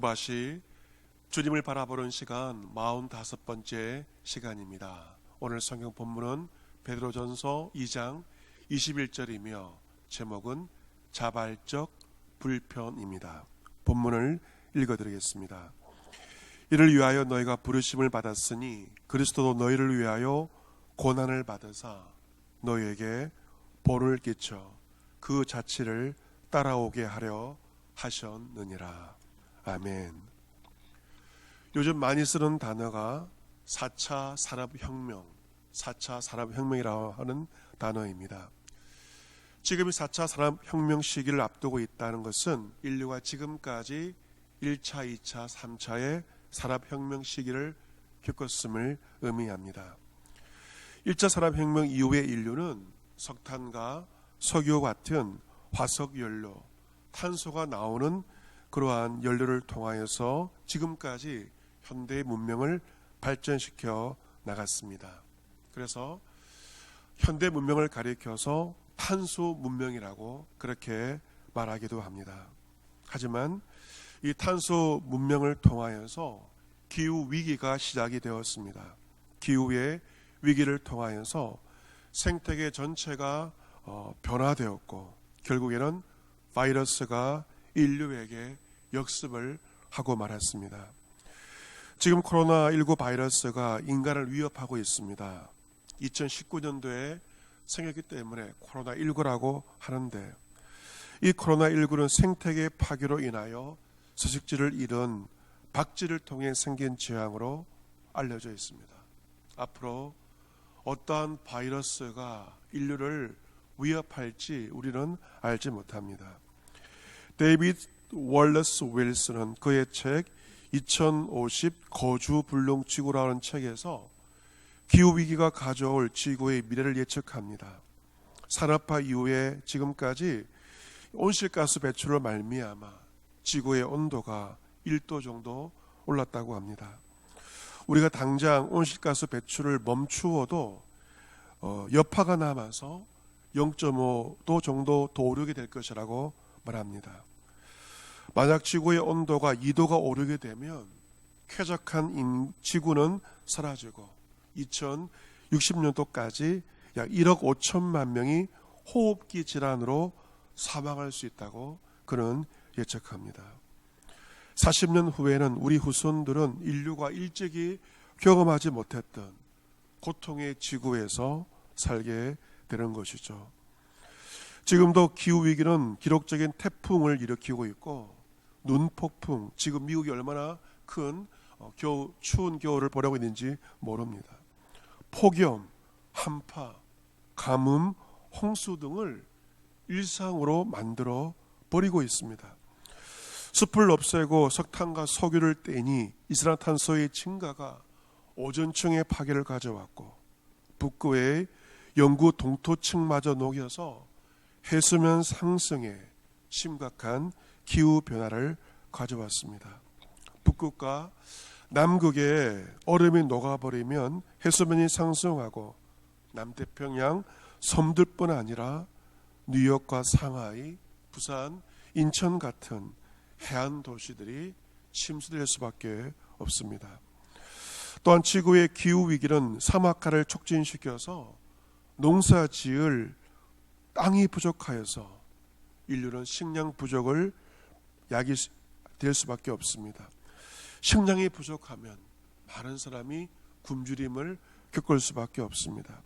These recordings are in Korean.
두바시 주님을 바라보는 시간 45번째 시간입니다. 오늘 성경 본문은 베드로전서 2장 21절이며 제목은 자발적 불편입니다. 본문을 읽어드리겠습니다. 이를 위하여 너희가 부르심을 받았으니 그리스도도 너희를 위하여 고난을 받으사 너희에게 본을 끼쳐 그 자취를 따라오게 하려 하셨느니라. 아멘. 요즘 많이 쓰는 단어가 4차 산업혁명이라고 하는 단어입니다. 지금이 4차 산업혁명 시기를 앞두고 있다는 것은 인류가 지금까지 1차, 2차, 3차의 산업혁명 시기를 겪었음을 의미합니다. 1차 산업혁명 이후의 인류는 석탄과 석유와 같은 화석연료, 탄소가 나오는 그러한 연료를 통하여서 지금까지 현대의 문명을 발전시켜 나갔습니다. 그래서 현대 문명을 가리켜서 탄소 문명이라고 그렇게 말하기도 합니다. 하지만 이 탄소 문명을 통하여서 기후 위기가 시작이 되었습니다. 기후의 위기를 통하여서 생태계 전체가 변화되었고 결국에는 바이러스가 인류에게 역습을 하고 말았습니다. 지금 코로나19 바이러스가 인간을 위협하고 있습니다. 2019년도에 생겼기 때문에 코로나19라고 하는데 이 코로나19는 생태계 파괴로 인하여 서식지를 잃은 박쥐를 통해 생긴 재앙으로 알려져 있습니다. 앞으로 어떠한 바이러스가 인류를 위협할지 우리는 알지 못합니다. 데이비드 월러스 윌슨은 그의 책 2050 거주불능지구라는 책에서 기후위기가 가져올 지구의 미래를 예측합니다. 산업화 이후에 지금까지 온실가스 배출로 말미암아 지구의 온도가 1도 정도 올랐다고 합니다. 우리가 당장 온실가스 배출을 멈추어도 여파가 남아서 0.5도 정도 더 오르게 될 것이라고 말합니다. 만약 지구의 온도가 2도가 오르게 되면 쾌적한 지구는 사라지고 2060년도까지 약 1억 5천만 명이 호흡기 질환으로 사망할 수 있다고 그는 예측합니다. 40년 후에는 우리 후손들은 인류가 일찍이 경험하지 못했던 고통의 지구에서 살게 되는 것이죠. 지금도 기후위기는 기록적인 태풍을 일으키고 있고 눈폭풍, 지금 미국이 얼마나 큰 추운 겨울을 보내고 있는지 모릅니다. 폭염, 한파, 가뭄, 홍수 등을 일상으로 만들어 버리고 있습니다. 숲을 없애고 석탄과 석유를 떼니 이산화탄소의 증가가 오존층의 파괴를 가져왔고 북극의 영구 동토층마저 녹여서 해수면 상승에 심각한 기후변화를 가져왔습니다. 북극과 남극에 얼음이 녹아버리면 해수면이 상승하고 남태평양 섬들뿐 아니라 뉴욕과 상하이, 부산, 인천 같은 해안 도시들이 침수될 수밖에 없습니다. 또한 지구의 기후위기는 사막화를 촉진시켜서 농사 지을 땅이 부족하여서 인류는 식량 부족을 야기될 수밖에 없습니다. 식량이 부족하면 많은 사람이 굶주림을 겪을 수밖에 없습니다.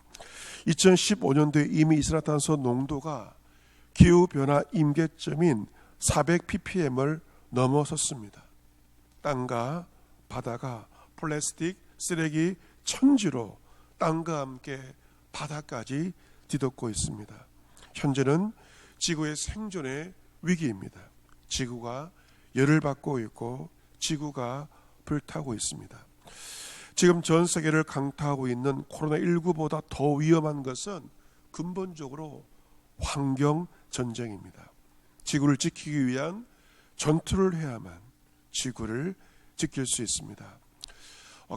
2015년도에 이미 이산화탄소 농도가 기후변화 임계점인 400ppm을 넘어섰습니다. 땅과 바다가 플라스틱 쓰레기 천지로 땅과 함께 바다까지 뒤덮고 있습니다. 현재는 지구의 생존의 위기입니다. 지구가 열을 받고 있고 지구가 불타고 있습니다. 지금 전 세계를 강타하고 있는 코로나19보다 더 위험한 것은 근본적으로 환경 전쟁입니다. 지구를 지키기 위한 전투를 해야만 지구를 지킬 수 있습니다.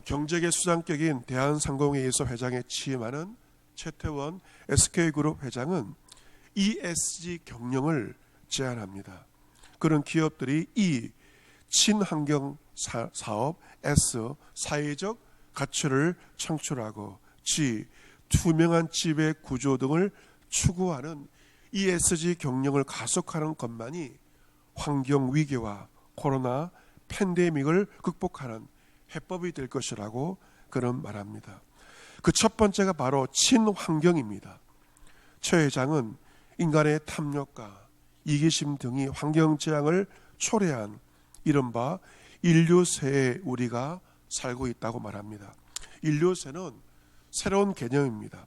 경제계 수장격인 대한상공회의소 회장에 취임하는 최태원 SK그룹 회장은 ESG 경영을 제안합니다. 그런 기업들이 친환경 사업, S, 사회적 가치를 창출하고, G, 투명한 지배 구조 등을 추구하는 ESG 경영을 가속하는 것만이 환경 위기와 코로나 팬데믹을 극복하는 해법이 될 것이라고 그는 말합니다. 그 첫 번째가 바로 친환경입니다. 최 회장은 인간의 탐욕과 이기심 등이 환경 재앙을 초래한 이른바 인류세에 우리가 살고 있다고 말합니다. 인류세는 새로운 개념입니다.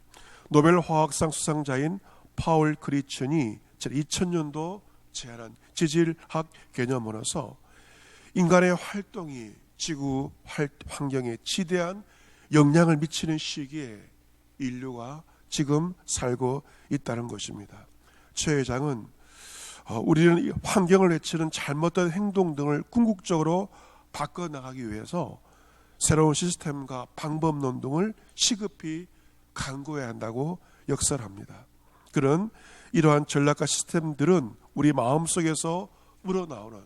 노벨 화학상 수상자인 파울 크리천이 2000년도 제안한 지질학 개념으로서 인간의 활동이 지구 환경에 지대한 영향을 미치는 시기에 인류가 지금 살고 있다는 것입니다. 최 회장은 우리는 환경을 해치는 잘못된 행동 등을 궁극적으로 바꿔나가기 위해서 새로운 시스템과 방법론 등을 시급히 강구해야 한다고 역설합니다. 그런 이러한 전략과 시스템들은 우리 마음속에서 우러나오는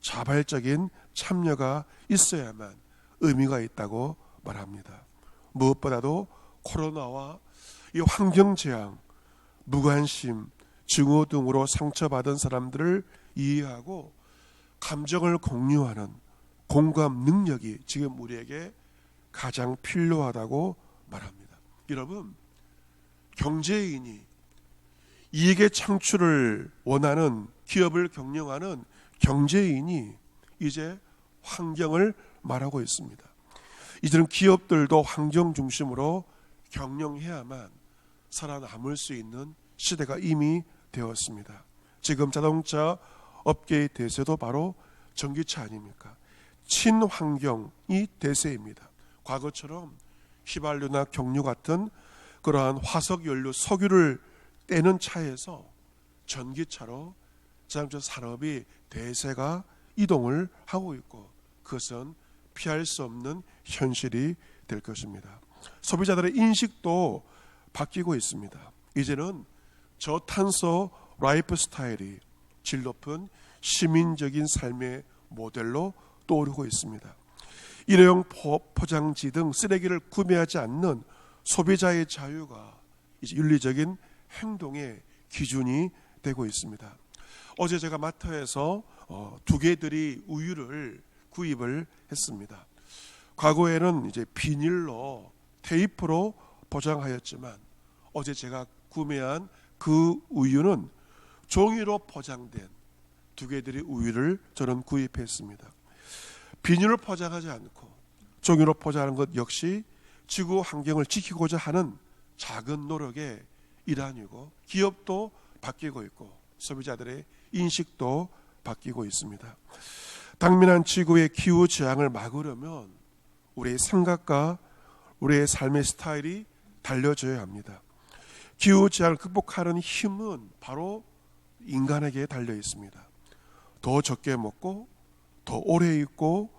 자발적인 참여가 있어야만 의미가 있다고 말합니다. 무엇보다도 코로나와 이 환경재앙, 무관심, 증오 등으로 상처받은 사람들을 이해하고 감정을 공유하는 공감 능력이 지금 우리에게 가장 필요하다고 말합니다. 여러분, 경제인이 이익의 창출을 원하는 기업을 경영하는 경제인이 이제 환경을 말하고 있습니다. 이제는 기업들도 환경 중심으로 경영해야만 살아남을 수 있는 시대가 이미 되었습니다. 지금 자동차 업계의 대세도 바로 전기차 아닙니까? 친환경이 대세입니다. 과거처럼 휘발유나 경유 같은 그러한 화석연료, 석유를 떼는 차에서 전기차로 자동차 산업이 대세가 이동을 하고 있고, 그것은 피할 수 없는 현실이 될 것입니다. 소비자들의 인식도 바뀌고 있습니다. 이제는 저탄소 라이프 스타일이 질 높은 시민적인 삶의 모델로 떠오르고 있습니다. 일회용 포장지 등 쓰레기를 구매하지 않는 소비자의 자유가 이제 윤리적인 행동의 기준이 되고 있습니다. 어제 제가 마트에서 2개들이 우유를 구입을 했습니다. 과거에는 이제 비닐로 테이프로 포장하였지만 어제 제가 구매한 그 우유는 종이로 포장된 2개들의 우유를 저는 구입했습니다. 비닐로 포장하지 않고 종이로 포장하는 것 역시 지구 환경을 지키고자 하는 작은 노력의 일환이고, 기업도 바뀌고 있고 소비자들의 인식도 바뀌고 있습니다. 당면한 지구의 기후 재앙을 막으려면 우리의 생각과 우리의 삶의 스타일이 달려져야 합니다. 기후 재앙을 극복하는 힘은 바로 인간에게 달려 있습니다. 더 적게 먹고 더 오래 있고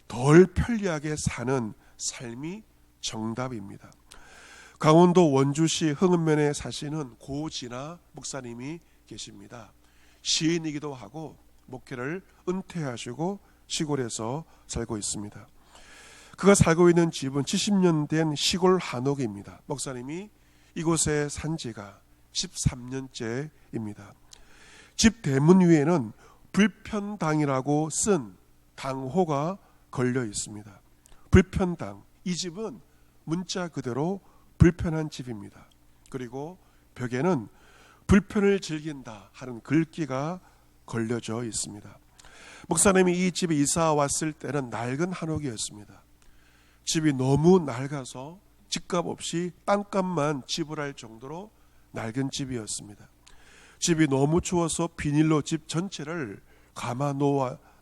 덜 편리하게 사는 삶이 정답입니다. 강원도 원주시 흥은면에 사시는 고진아 목사님이 계십니다. 시인이기도 하고 목회를 은퇴하시고 시골에서 살고 있습니다. 그가 살고 있는 집은 70년 된 시골 한옥입니다. 목사님이 이곳에 산 지가 13년째입니다. 집 대문 위에는 불편당이라고 쓴 당호가 걸려 있습니다. 불편당, 이 집은 문자 그대로 불편한 집입니다. 그리고 벽에는 불편을 즐긴다 하는 글귀가 걸려져 있습니다. 목사님이 이 집에 이사 왔을 때는 낡은 한옥이었습니다. 집이 너무 낡아서 집값 없이 땅값만 지불할 정도로 낡은 집이었습니다. 집이 너무 추워서 비닐로 집 전체를 감아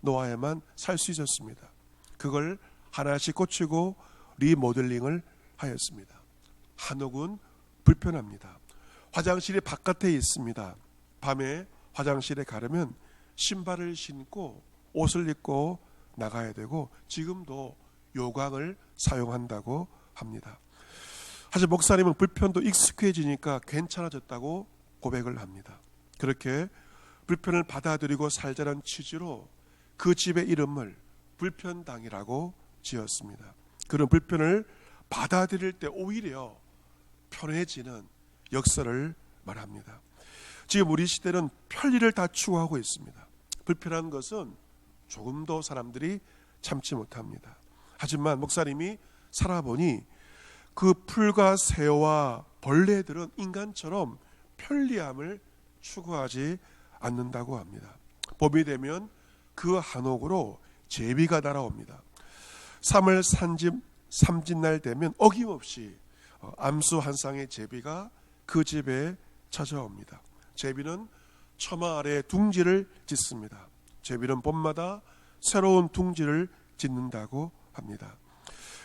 놓아야만 살 수 있었습니다. 그걸 하나씩 고치고 리모델링을 하였습니다. 한옥은 불편합니다. 화장실이 바깥에 있습니다. 밤에 화장실에 가려면 신발을 신고 옷을 입고 나가야 되고, 지금도 요강을 사용한다고 합니다. 하지만 목사님은 불편도 익숙해지니까 괜찮아졌다고 고백을 합니다. 그렇게 불편을 받아들이고 살자는 취지로 그 집의 이름을 불편당이라고 지었습니다. 그런 불편을 받아들일 때 오히려 편해지는 역사를 말합니다. 지금 우리 시대는 편리를 다 추구하고 있습니다. 불편한 것은 조금도 사람들이 참지 못합니다. 하지만 목사님이 살아보니 그 풀과 새와 벌레들은 인간처럼 편리함을 추구하지 않는다고 합니다. 봄이 되면 그 한옥으로 제비가 날아옵니다. 3월 삼진날 되면 어김없이 암수 한 쌍의 제비가 그 집에 찾아옵니다. 제비는 처마 아래에 둥지를 짓습니다. 제비는 봄마다 새로운 둥지를 짓는다고 합니다.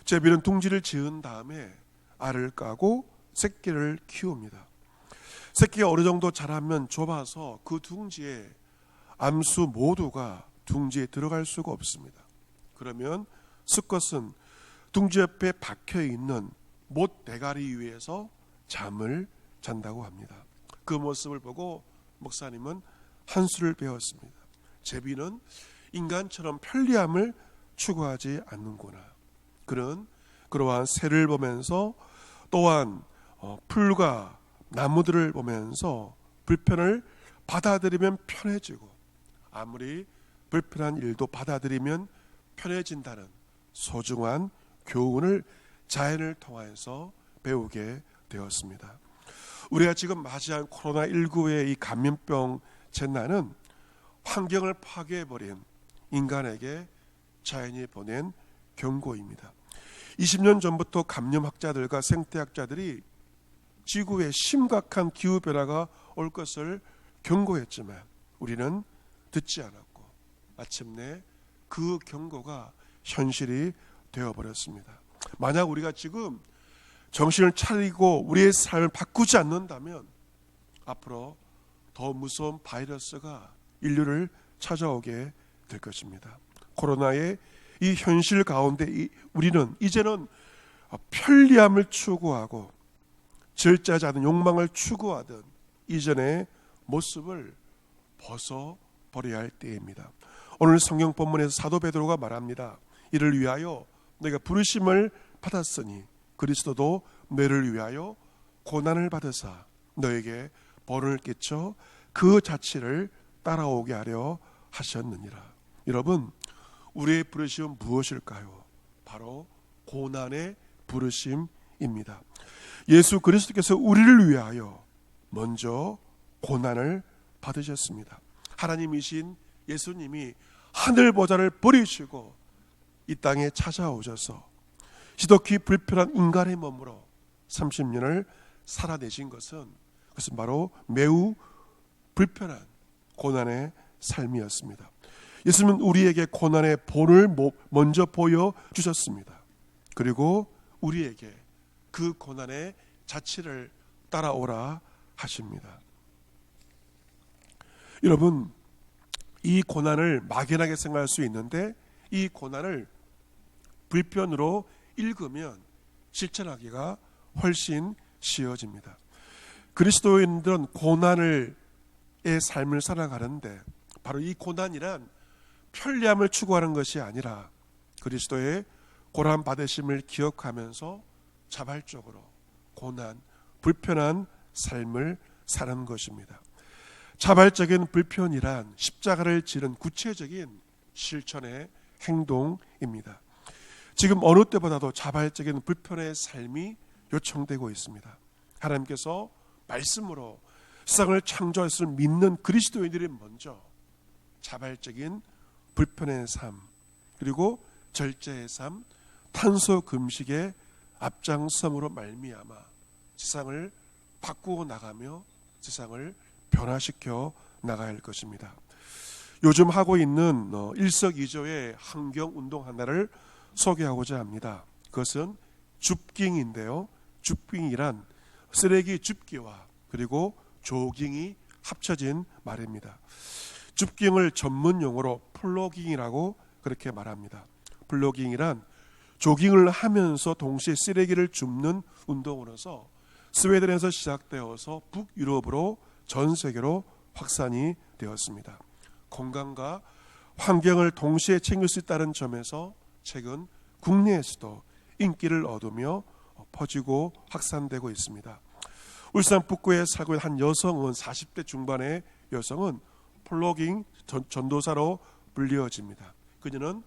제비는 둥지를 지은 다음에 알을 까고 새끼를 키웁니다. 새끼가 어느 정도 자라면 좁아서 그 둥지에 암수 모두가 둥지에 들어갈 수가 없습니다. 그러면 수컷은 둥지 옆에 박혀있는 못 대가리 위에서 잠을 잔다고 합니다. 그 모습을 보고 목사님은 한 수를 배웠습니다. 제비는 인간처럼 편리함을 추구하지 않는구나. 그러한 새를 보면서 또한 풀과 나무들을 보면서 불편을 받아들이면 편해지고 아무리 불편한 일도 받아들이면 편해진다는 소중한 교훈을 자연을 통해서 배우게 되었습니다. 우리가 지금 맞이한 코로나19의 이 감염병 재난은 환경을 파괴해버린 인간에게 자연이 보낸 경고입니다. 20년 전부터 감염학자들과 생태학자들이 지구에 심각한 기후변화가 올 것을 경고했지만 우리는 듣지 않았고 마침내 그 경고가 현실이 되어버렸습니다. 만약 우리가 지금 정신을 차리고 우리의 삶을 바꾸지 않는다면 앞으로 더 무서운 바이러스가 인류를 찾아오게 될 것입니다. 코로나의 이 현실 가운데 우리는 이제는 편리함을 추구하고 절제하지 않은 욕망을 추구하던 이전의 모습을 벗어버려야 할 때입니다. 오늘 성경 본문에서 사도 베드로가 말합니다. 이를 위하여 내가 부르심을 받았으니 그리스도도 너를 위하여 고난을 받으사 너에게 벌을 끼쳐 그 자취를 따라오게 하려 하셨느니라. 여러분, 우리의 부르심은 무엇일까요? 바로 고난의 부르심입니다. 예수 그리스도께서 우리를 위하여 먼저 고난을 받으셨습니다. 하나님이신 예수님이 하늘 보좌를 버리시고 이 땅에 찾아오셔서 지독히 불편한 인간의 몸으로 30년을 살아내신 것은 그것은 바로 매우 불편한 고난의 삶이었습니다. 예수님은 우리에게 고난의 본을 먼저 보여주셨습니다. 그리고 우리에게 그 고난의 자취를 따라오라 하십니다. 여러분, 이 고난을 막연하게 생각할 수 있는데 이 고난을 불편으로 읽으면 실천하기가 훨씬 쉬워집니다. 그리스도인들은 고난의 삶을 살아가는데 바로 이 고난이란 편리함을 추구하는 것이 아니라 그리스도의 고난 받으심을 기억하면서 자발적으로 고난, 불편한 삶을 사는 것입니다. 자발적인 불편이란 십자가를 지는 구체적인 실천의 행동입니다. 지금 어느 때보다도 자발적인 불편의 삶이 요청되고 있습니다. 하나님께서 말씀으로 세상을 창조했을 믿는 그리스도인들이 먼저 자발적인 불편의 삶, 그리고 절제의 삶, 탄소 금식의 앞장섬으로 말미암아 세상을 바꾸어 나가며 세상을 변화시켜 나가야 할 것입니다. 요즘 하고 있는 일석이조의 환경운동 하나를 소개하고자 합니다. 그것은 줍깅인데요. 줍깅이란 쓰레기 줍기와 그리고 조깅이 합쳐진 말입니다. 줍깅을 전문 용어로 플로깅이라고 그렇게 말합니다. 플로깅이란 조깅을 하면서 동시에 쓰레기를 줍는 운동으로서 스웨덴에서 시작되어서 북유럽으로 전 세계로 확산이 되었습니다. 건강과 환경을 동시에 챙길 수 있다는 점에서 책은 국내에서도 인기를 얻으며 퍼지고 확산되고 있습니다. 울산 북구에 살고 있는 한 여성은 40대 중반의 여성은 플로깅 전도사로 불리워집니다. 그녀는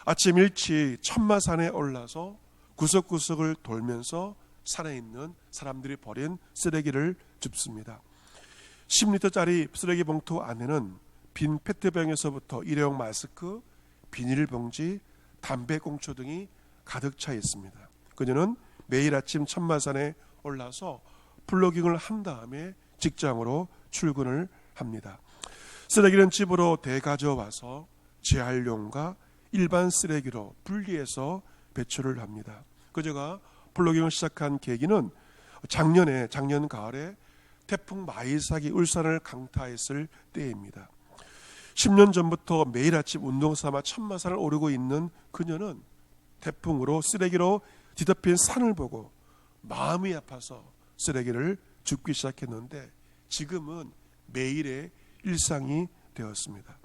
아침 일찍 천마산에 올라서 구석구석을 돌면서 산에 있는 사람들이 버린 쓰레기를 줍습니다. 10리터짜리 쓰레기 봉투 안에는 빈 페트병에서부터 일회용 마스크, 비닐봉지, 담배꽁초 등이 가득 차 있습니다. 그녀는 매일 아침 천마산에 올라서 플로깅을 한 다음에 직장으로 출근을 합니다. 쓰레기는 집으로 대가져와서 재활용과 일반 쓰레기로 분리해서 배출을 합니다. 그녀가 플로깅을 시작한 계기는 작년 가을에 태풍 마이삭이 울산을 강타했을 때입니다. 10년 전부터 매일 아침 운동삼아 천마산을 오르고 있는 그녀는 태풍으로 쓰레기로 뒤덮인 산을 보고 마음이 아파서 쓰레기를 줍기 시작했는데 지금은 매일의 일상이 되었습니다.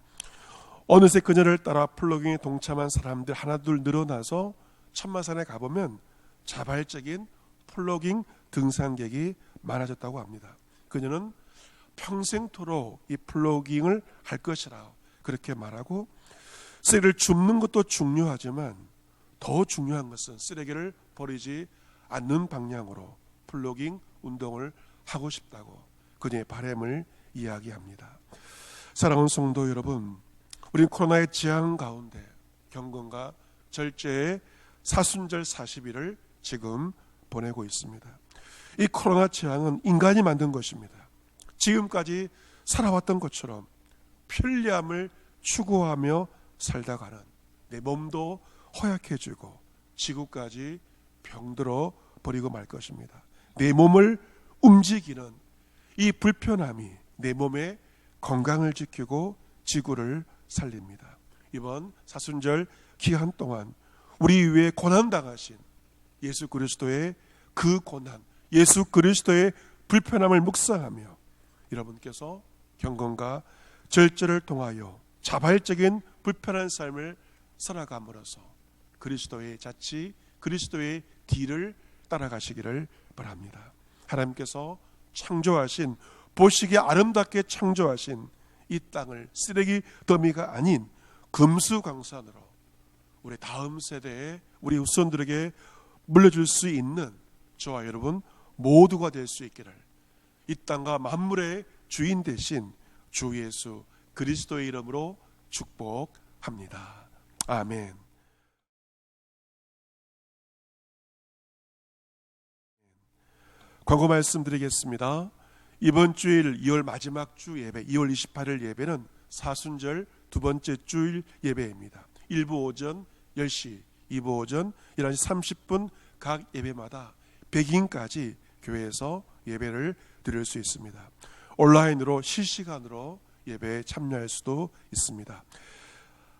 어느새 그녀를 따라 플로깅에 동참한 사람들 하나둘 늘어나서 천마산에 가보면 자발적인 플로깅 등산객이 많아졌다고 합니다. 그녀는 평생토록 이 플로깅을 할 것이라 그렇게 말하고, 쓰레기를 줍는 것도 중요하지만 더 중요한 것은 쓰레기를 버리지 않는 방향으로 플로깅 운동을 하고 싶다고 그녀의 바람을 이야기합니다. 사랑하는 성도 여러분, 우리 코로나의 재앙 가운데 경건과 절제의 사순절 40일을 지금 보내고 있습니다. 이 코로나 재앙은 인간이 만든 것입니다. 지금까지 살아왔던 것처럼 편리함을 추구하며 살다가는 내 몸도 허약해지고 지구까지 병들어 버리고 말 것입니다. 내 몸을 움직이는 이 불편함이 내 몸의 건강을 지키고 지구를 살립니다. 이번 사순절 기간 동안 우리 위에 고난당하신 예수 그리스도의 그 고난, 예수 그리스도의 불편함을 묵상하며 여러분께서 경건과 절제를 통하여 자발적인 불편한 삶을 살아감으로써 그리스도의 자치, 그리스도의 뒤를 따라가시기를 바랍니다. 하나님께서 창조하신, 보시기에 아름답게 창조하신 이 땅을 쓰레기 더미가 아닌 금수강산으로 우리 다음 세대에 우리 후손들에게 물려줄 수 있는 저와 여러분 모두가 될 수 있기를 이 땅과 만물의 주인 되신 주 예수 그리스도의 이름으로 축복합니다. 아멘. 광고 말씀드리겠습니다. 이번 주일 2월 마지막 주 예배, 2월 28일 예배는 사순절 두 번째 주일 예배입니다. 1부 오전 10시, 2부 오전 11시 30분 각 예배마다 100인까지 교회에서 예배를 드릴 수 있습니다. 온라인으로 실시간으로 예배에 참여할 수도 있습니다.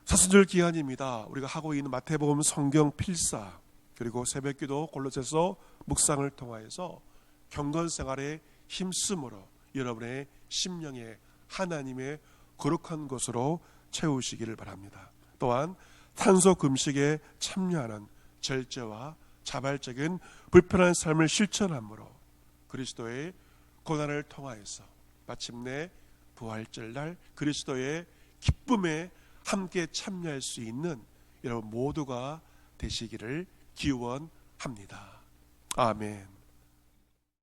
사순절 기간입니다. 우리가 하고 있는 마태복음 성경 필사 그리고 새벽기도 골로새서 묵상을 통하여서 경건생활에 힘쓰므로 여러분의 심령에 하나님의 거룩한 것으로 채우시기를 바랍니다. 또한 탄소 금식에 참여하는 절제와 자발적인 불편한 삶을 실천함으로 그리스도의 고난을 통하여서 마침내 부활절날 그리스도의 기쁨에 함께 참여할 수 있는 여러분 모두가 되시기를 기원합니다. 아멘.